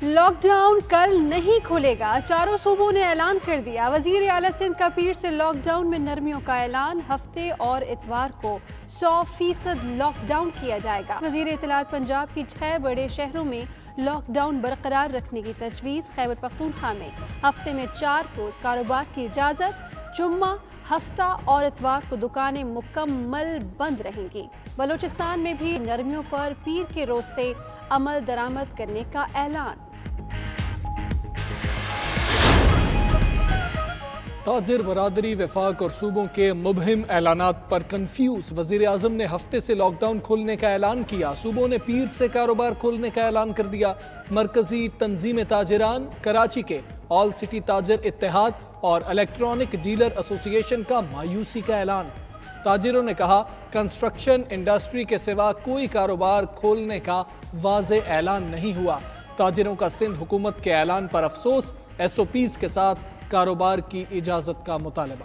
Lock down کل نہیں کھلے گا، چاروں صوبوں نے اعلان کر دیا۔ وزیر اعلیٰ سندھ کا پیر سے لاک ڈاؤن میں نرمیوں کا اعلان، ہفتے اور اتوار کو 100% لاک ڈاؤن کیا جائے گا۔ وزیر اطلاعات پنجاب کی 6 بڑے شہروں میں لاک ڈاؤن برقرار رکھنے کی تجویز۔ خیبر پختونخوا میں ہفتے میں 4 روز کاروبار کی اجازت، جمعہ، ہفتہ اور اتوار کو دکانیں مکمل بند رہیں گی۔ بلوچستان میں بھی نرمیوں پر پیر کے روز سے عمل درآمد کرنے کا اعلان۔ تاجر برادری وفاق اور صوبوں کے مبہم اعلانات پر کنفیوز۔ وزیر اعظم نے ہفتے سے لاک ڈاؤن کھولنے کا اعلان کیا، صوبوں نے پیر سے کاروبار کھولنے کا اعلان کر دیا۔ مرکزی تنظیم تاجران کراچی کے آل سٹی تاجر اتحاد اور الیکٹرانک ڈیلر ایسوسی ایشن کا مایوسی کا اعلان۔ تاجروں نے کہا کنسٹرکشن انڈسٹری کے سوا کوئی کاروبار کھولنے کا واضح اعلان نہیں ہوا۔ تاجروں کا سندھ حکومت کے اعلان پر افسوس، ایس او پیز کے ساتھ کاروبار کی اجازت کا مطالبہ۔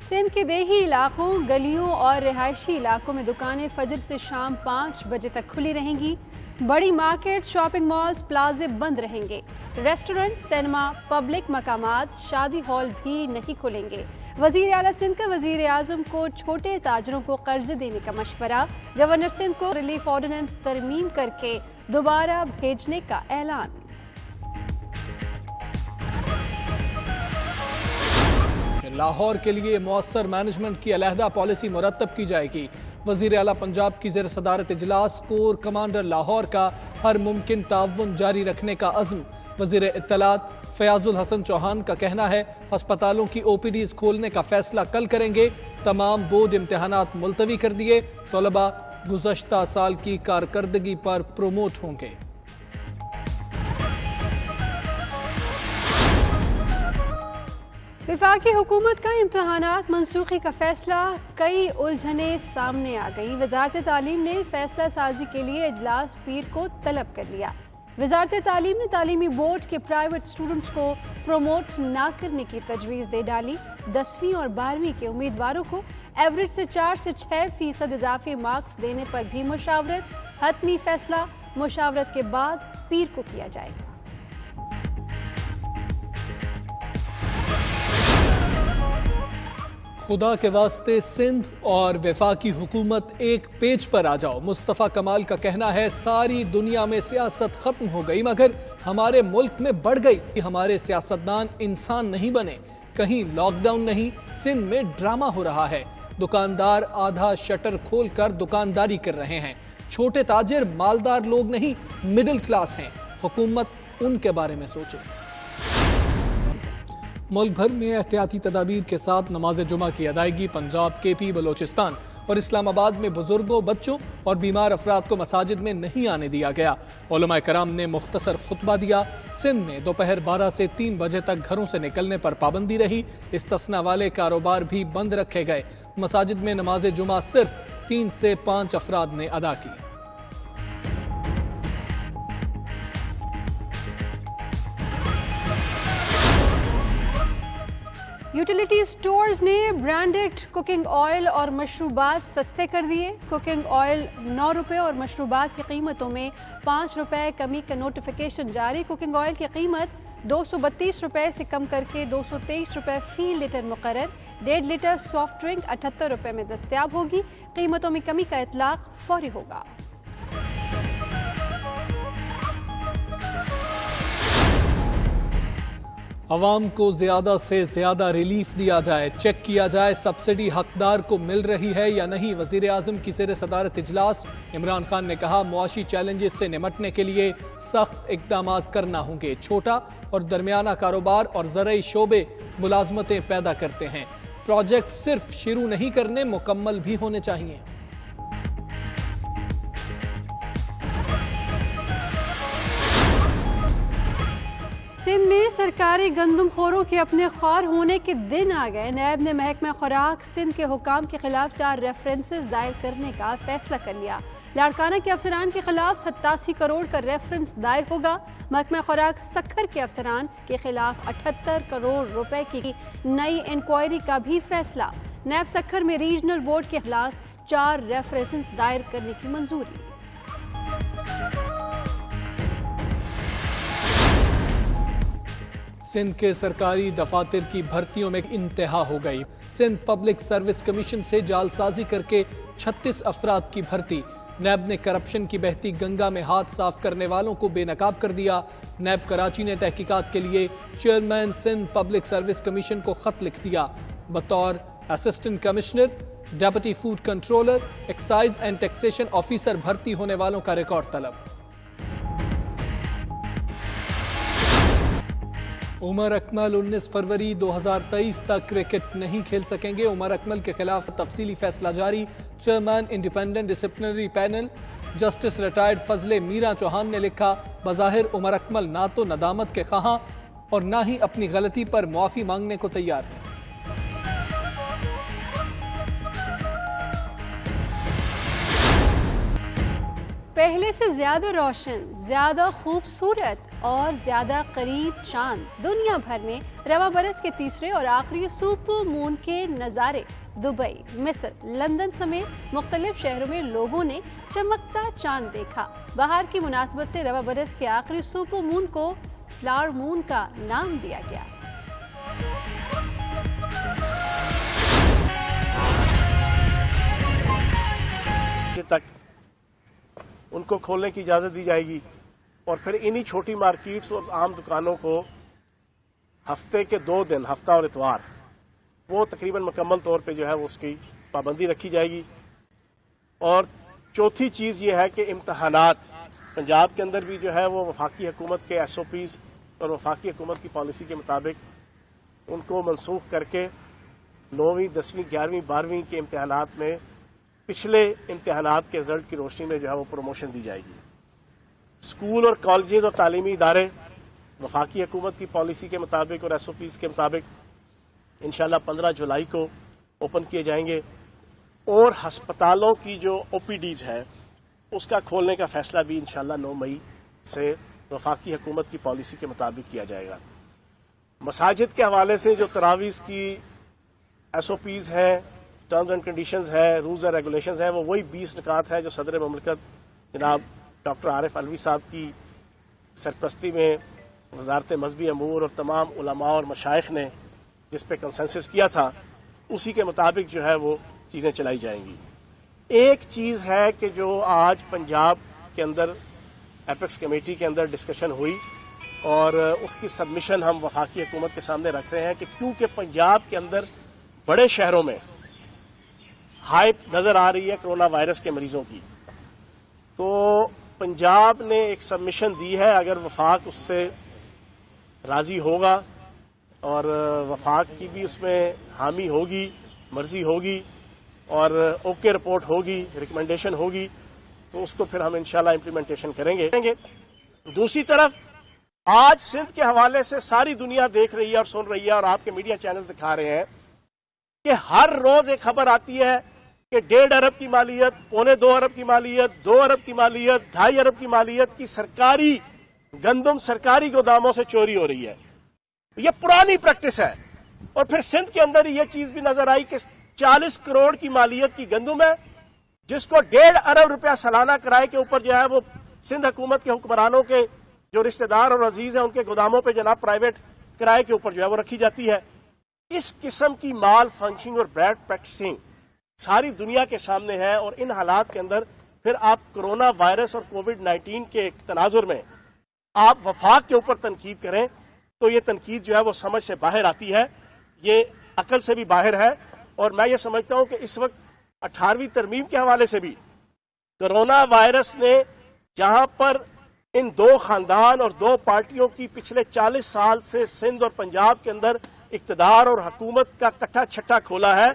سندھ کے دیہی علاقوں، گلیوں اور رہائشی علاقوں میں دکانیں فجر سے شام 5 بجے تک کھلی رہیں گی۔ بڑی مارکیٹ، شاپنگ مالز، پلازے بند رہیں گے۔ ریسٹورنٹ، سینما، پبلک مقامات، شادی ہال بھی نہیں کھلیں گے۔ وزیر اعلیٰ سندھ کا وزیر اعظم کو چھوٹے تاجروں کو قرض دینے کا مشورہ۔ گورنر سندھ کو ریلیف آرڈیننس ترمیم کر کے دوبارہ بھیجنے کا اعلان۔ لاہور کے لیے مؤثر مینجمنٹ کی علیحدہ پالیسی مرتب کی جائے گی۔ وزیر اعلیٰ پنجاب کی زیر صدارت اجلاس، کور کمانڈر لاہور کا ہر ممکن تعاون جاری رکھنے کا عزم۔ وزیر اطلاعات فیاض الحسن چوہان کا کہنا ہے ہسپتالوں کی او پی ڈیز کھولنے کا فیصلہ کل کریں گے۔ تمام بورڈ امتحانات ملتوی کر دیے، طلباء گزشتہ سال کی کارکردگی پر پروموٹ ہوں گے۔ وفاقی حکومت کا امتحانات منسوخی کا فیصلہ، کئی الجھنیں سامنے آ گئی۔ وزارت تعلیم نے فیصلہ سازی کے لیے اجلاس پیر کو طلب کر لیا۔ وزارت تعلیم نے تعلیمی بورڈ کے پرائیویٹ اسٹوڈنٹس کو پروموٹ نہ کرنے کی تجویز دے ڈالی۔ 10ویں اور 12ویں کے امیدواروں کو ایوریج سے 4 سے 6% اضافی مارکس دینے پر بھی مشاورت۔ حتمی فیصلہ مشاورت کے بعد پیر کو کیا جائے گا۔ خدا کے واسطے سندھ اور وفاقی حکومت ایک پیج پر آ جاؤ۔ مصطفیٰ کمال کا کہنا ہے ساری دنیا میں سیاست ختم ہو گئی مگر ہمارے ملک میں بڑھ گئی۔ ہمارے سیاستدان انسان نہیں بنے۔ کہیں لاک ڈاؤن نہیں، سندھ میں ڈرامہ ہو رہا ہے۔ دکاندار آدھا شٹر کھول کر دکانداری کر رہے ہیں۔ چھوٹے تاجر مالدار لوگ نہیں، مڈل کلاس ہیں۔ حکومت ان کے بارے میں سوچے۔ ملک بھر میں احتیاطی تدابیر کے ساتھ نماز جمعہ کی ادائیگی۔ پنجاب، کے پی، بلوچستان اور اسلام آباد میں بزرگوں، بچوں اور بیمار افراد کو مساجد میں نہیں آنے دیا گیا۔ علماء کرام نے مختصر خطبہ دیا۔ سندھ میں دوپہر 12 سے 3 بجے تک گھروں سے نکلنے پر پابندی رہی۔ استثناء والے کاروبار بھی بند رکھے گئے۔ مساجد میں نماز جمعہ صرف 3 سے 5 افراد نے ادا کی۔ یوٹیلیٹی سٹورز نے برانڈڈ کوکنگ آئل اور مشروبات سستے کر دیے۔ کوکنگ آئل 9 روپے اور مشروبات کی قیمتوں میں 5 روپے کمی کا نوٹیفیکیشن جاری۔ کوکنگ آئل کی قیمت 232 روپے سے کم کر کے 223 روپے فی لیٹر مقرر۔ 1.5 لیٹر سافٹ ڈرنک 78 روپے میں دستیاب ہوگی۔ قیمتوں میں کمی کا اطلاق فوری ہوگا۔ عوام کو زیادہ سے زیادہ ریلیف دیا جائے، چیک کیا جائے سبسڈی حقدار کو مل رہی ہے یا نہیں۔ وزیر اعظم کی زیر صدارت اجلاس، عمران خان نے کہا معاشی چیلنجز سے نمٹنے کے لیے سخت اقدامات کرنا ہوں گے۔ چھوٹا اور درمیانہ کاروبار اور زرعی شعبے ملازمتیں پیدا کرتے ہیں۔ پروجیکٹ صرف شروع نہیں کرنے، مکمل بھی ہونے چاہیے۔ سندھ میں سرکاری گندم خوروں کے اپنے خوار ہونے کے دن آ گئے۔ نیب نے محکمہ خوراک سندھ کے حکام کے خلاف 4 ریفرنسز دائر کرنے کا فیصلہ کر لیا۔ لاڑکانہ کے افسران کے خلاف 87 کروڑ کا ریفرنس دائر ہوگا۔ محکمہ خوراک سکھر کے افسران کے خلاف 78 کروڑ روپے کی نئی انکوائری کا بھی فیصلہ۔ نیب سکھر میں ریجنل بورڈ کے اجلاس 4 रेफरेंस दायर करने की मंजूरी। सिंध के सरकारी दफातर की भर्तियों में इंतहा हो गई। सिंध पब्लिक सर्विस कमीशन से जालसाजी करके 36 अफराद की भर्ती। नैब ने करप्शन की बहती गंगा में हाथ साफ करने वालों को बेनकाब कर दिया। नैब कराची ने तहकीकात के लिए chairman Sindh public service commission को खत लिख दिया। बतौर assistant commissioner, deputy food controller, excise and taxation officer भर्ती होने वालों का रिकॉर्ड तलब। उमर अकमल 19 फरवरी 2023 तक क्रिकेट नहीं खेल सकेंगे। उमर अकमल के खिलाफ तफसीली फैसला जारी। Chairman independent disciplinary panel justice retired Fazle Mira Chauhan ने लिखा, बज़ाहिर उमर अकमल ना तो नदामत के ख़्वाहां और ना ही अपनी गलती पर मुआफ़ी मांगने को तैयार हैं। पहले से ज्यादा रोशन, ज्यादा खूबसूरत और ज्यादा करीब चांद। दुनिया भर में रवा बरस के तीसरे और आखिरी सुपर मून के नज़ारे। दुबई, मिस्र, लंदन समेत मुख्तलिफ शहरों में लोगों ने चमकता चांद देखा। बहार की मुनासबत से रवा बरस के आखिरी सुपर मून को फ्लावर मून का नाम दिया गया। तक उनको खोलने की इजाज़त दी जाएगी और फिर इन्हीं छोटी मार्केट्स और आम दुकानों को हफ्ते के 2 दिन, हफ्ता और इतवार, वो तकरीबन मुकम्मल तौर पे जो है वो उसकी पाबंदी रखी जाएगी। और चौथी चीज़ ये है कि इम्तहानात पंजाब के अंदर भी जो है वो वफाकी हुकूमत के SOPs और वफाकी हुकूमत की पॉलिसी के मुताबिक उनको मनसूख करके 9वीं, 10वीं, 11वीं, 12वीं के इम्तहानात में पिछले इम्तहानात के रिजल्ट की रोशनी में जो है वो प्रमोशन दी जाएगी। स्कूल और कॉलेजेस और तालीमी इदारे वफाकी हुकूमत की पॉलिसी के मुताबिक और SOPs के मुताबिक इंशाल्लाह 15 जुलाई को ओपन किए जाएंगे। और हस्पतालों की जो OPDs है उसका खोलने का फैसला भी इंशाल्लाह 9 मई से वफाकी हुकूमत की पॉलिसी के मुताबिक किया जाएगा। मसाजिद के हवाले से जो तरावीज़ की SOPs है, टर्म्स एंड कंडीशंस है, रूल्स एंड रेगुलेशंस है, वो वही 20 निकात है जो सदर ममलकत जनाब डॉक्टर आरिफ अलवी साहब की सरपरस्ती में वजारत मजहबी अमूर और तमाम उलमा और मशाइख ने जिस पे कंसेंसस किया था, उसी के मुताबिक जो है वो चीज़ें चलाई जाएंगी। एक चीज़ है कि जो आज पंजाब के अंदर एपेक्स कमेटी के अंदर डिस्कशन हुई और उसकी सबमिशन हम वफाकी हुकूमत के सामने रख रहे हैं कि क्योंकि पंजाब के अंदर बड़े शहरों में हाइप नजर आ रही है कोरोना वायरस के मरीजों की, तो पंजाब ने एक सबमिशन दी है। अगर वफाक उससे राजी होगा और वफाक की भी उसमें हामी होगी, मर्जी होगी और ओके रिपोर्ट होगी, रिकमेंडेशन होगी, तो उसको फिर हम इंशाल्लाह इम्प्लीमेंटेशन करेंगे। दूसरी तरफ आज सिंध के हवाले से सारी दुनिया देख रही है और सुन रही है और आपके मीडिया चैनल्स दिखा रहे हैं कि हर रोज एक खबर आती है कि 1.5 अरब की मालियत, 1.25 अरब की मालियत, 2 अरब की मालियत, 2.5 अरब की मालियत की सरकारी गंदम सरकारी गोदामों से चोरी हो रही है। यह पुरानी प्रैक्टिस है। और फिर सिंध के अंदर यह चीज भी नजर आई कि 40 करोड़ की मालियत की गंदम है जिसको 1.5 अरब रुपया सालाना किराए के ऊपर जो है वो सिंध हुकूमत के हुक्मरानों के जो रिश्तेदार और अजीज हैं उनके गोदामों पे जनाब प्राइवेट किराए के ऊपर जो है वो रखी जाती है। इस किस्म की माल फंक्शनिंग और बैड प्रैक्टिसिंग सारी दुनिया के सामने है। और इन हालात के अंदर फिर आप कोरोना वायरस और कोविड-19 के तनाजुर में आप वफाक के ऊपर तनकीद करें तो ये तनकीद जो है वो समझ से बाहर आती है, ये अकल से भी बाहर है। और मैं ये समझता हूं कि इस वक्त 18वीं तरमीम के हवाले से भी कोरोना वायरस ने जहां पर इन 2 खानदान और 2 पार्टियों की पिछले 40 साल से सिंध और पंजाब के अंदर इक्तदार और हुकूमत का कट्टा छट्टा खोला है,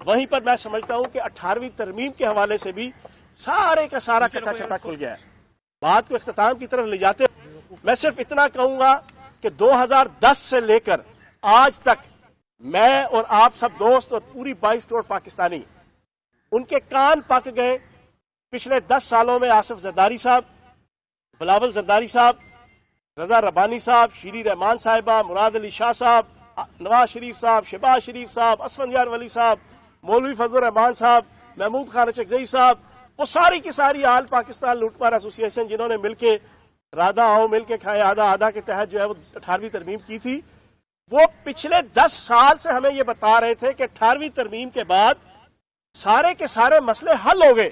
वहीं पर मैं समझता हूं कि 18वीं तरमीम के हवाले से भी सारे का सारा कट्टा छट्टा खुल गया है। बात को इख्तिताम की तरफ ले जाते मैं सिर्फ इतना कहूंगा कि 2010 से लेकर आज तक मैं और आप सब दोस्त और पूरी 22 करोड़ पाकिस्तानी उनके कान पक गए। पिछले 10 सालों में आसिफ जरदारी साहब, बिलावल जरदारी साहब, रजा रबानी साहब, शीरी रहमान साहिबा, मुराद अली शाह साहब, नवाज शरीफ साहब, शहबाज शरीफ साहब, असफंदियार वली साहब, मौलवी फजल रहमान साहब, महमूद खान अचकजई साहब, वो सारी की सारी आल पाकिस्तान लूटमार एसोसिएशन जिन्होंने मिलके राधा आओ मिलके खाए आधा आधा के तहत जो है वो 18वीं तरमीम की थी, वो पिछले 10 साल से हमें ये बता रहे थे कि 18वीं तरमीम के बाद सारे के सारे मसले हल हो गए।